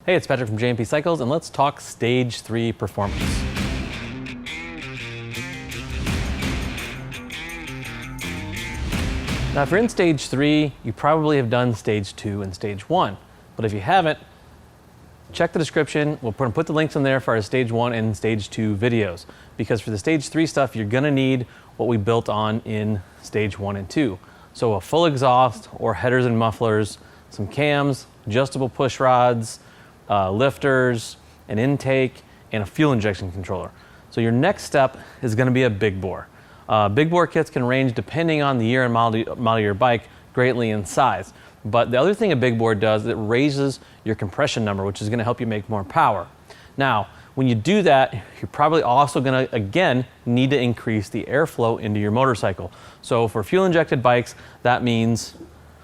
Hey, it's Patrick from JMP Cycles, and let's talk Stage 3 performance. Now, if you're in Stage 3, you probably have done Stage 2 and Stage 1. But if you haven't, check the description. We'll put the links in there for our Stage 1 and Stage 2 videos. Because for the Stage 3 stuff, you're gonna need what we built on in Stage 1 and 2. So a full exhaust or headers and mufflers, some cams, adjustable push rods, lifters, an intake, and a fuel injection controller. So your next step is gonna be a big bore. Big bore kits can range, depending on the year and model of your bike, greatly in size. But the other thing a big bore does, it raises your compression number, which is gonna help you make more power. Now, when you do that, you're probably also gonna, again, need to increase the airflow into your motorcycle. So for fuel injected bikes, that means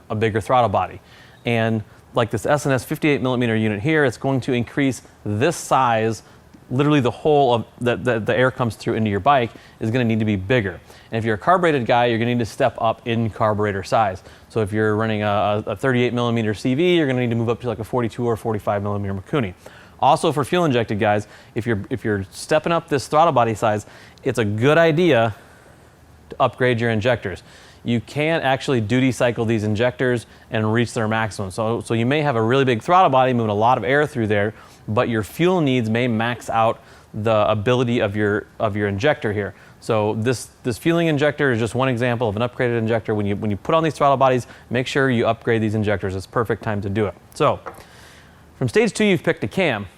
a bigger throttle body. And like this S&S 58mm unit here, it's going to increase this size. Literally the whole of the air comes through into your bike is going to need to be bigger. And if you're a carbureted guy, you're going to need to step up in carburetor size. So if you're running a 38mm CV, you're going to need to move up to like a 42 or 45mm Mikuni. Also for fuel injected guys, if you're stepping up this throttle body size, it's a good idea to upgrade your injectors. You can actually duty cycle these injectors and reach their maximum. So you may have a really big throttle body moving a lot of air through there, but your fuel needs may max out the ability of your injector here. So this fueling injector is just one example of an upgraded injector. When you put on these throttle bodies, make sure you upgrade these injectors. It's the perfect time to do it. So from Stage 2, you've picked a cam,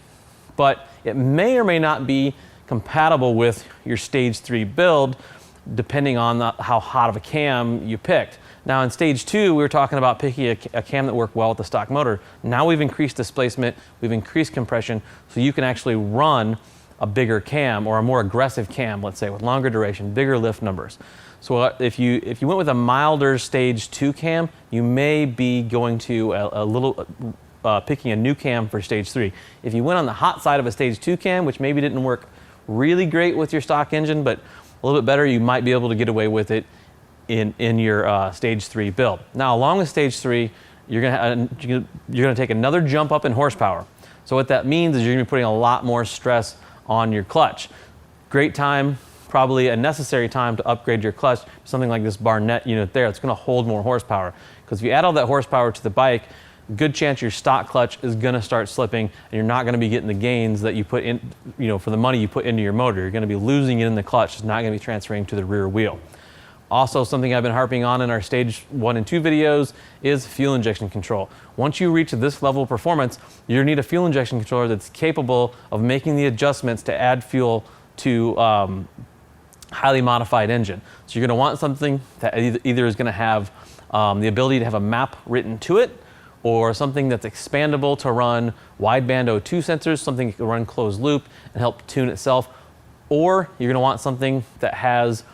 but it may or may not be compatible with your Stage 3 build, depending on how hot of a cam you picked. Now in Stage 2, we were talking about picking a cam that worked well with the stock motor. Now we've increased displacement, we've increased compression, so you can actually run a bigger cam or a more aggressive cam, let's say, with longer duration, bigger lift numbers. So if you went with a milder Stage 2 cam, you may be going to picking a new cam for Stage 3. If you went on the hot side of a Stage 2 cam, which maybe didn't work really great with your stock engine, but a little bit better, you might be able to get away with it in your Stage 3 build. Now, along with Stage 3, you're gonna take another jump up in horsepower. So what that means is you're gonna be putting a lot more stress on your clutch. Great time, probably a necessary time to upgrade your clutch, something like this Barnett unit there. It's gonna hold more horsepower. Because if you add all that horsepower to the bike, good chance your stock clutch is gonna start slipping and you're not gonna be getting the gains that you put in, for the money you put into your motor. You're gonna be losing it in the clutch. It's not gonna be transferring to the rear wheel. Also, something I've been harping on in our Stage 1 and 2 videos is fuel injection control. Once you reach this level of performance, you need a fuel injection controller that's capable of making the adjustments to add fuel to highly modified engine. So you're gonna want something that either is gonna have the ability to have a map written to it, or something that's expandable to run wideband O2 sensors, something that can run closed loop and help tune itself. Or you're gonna want something that has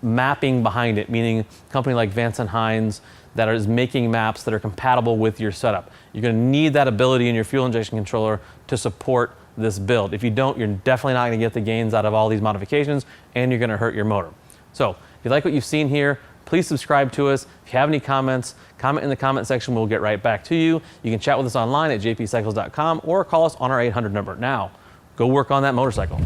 mapping behind it, meaning a company like Vance & Hines that is making maps that are compatible with your setup. You're gonna need that ability in your fuel injection controller to support this build. If you don't, you're definitely not gonna get the gains out of all these modifications, and you're gonna hurt your motor. So if you like what you've seen here, please subscribe to us. If you have any comments, comment in the comment section. We'll get right back to you. You can chat with us online at jpcycles.com or call us on our 800 number. Now, go work on that motorcycle.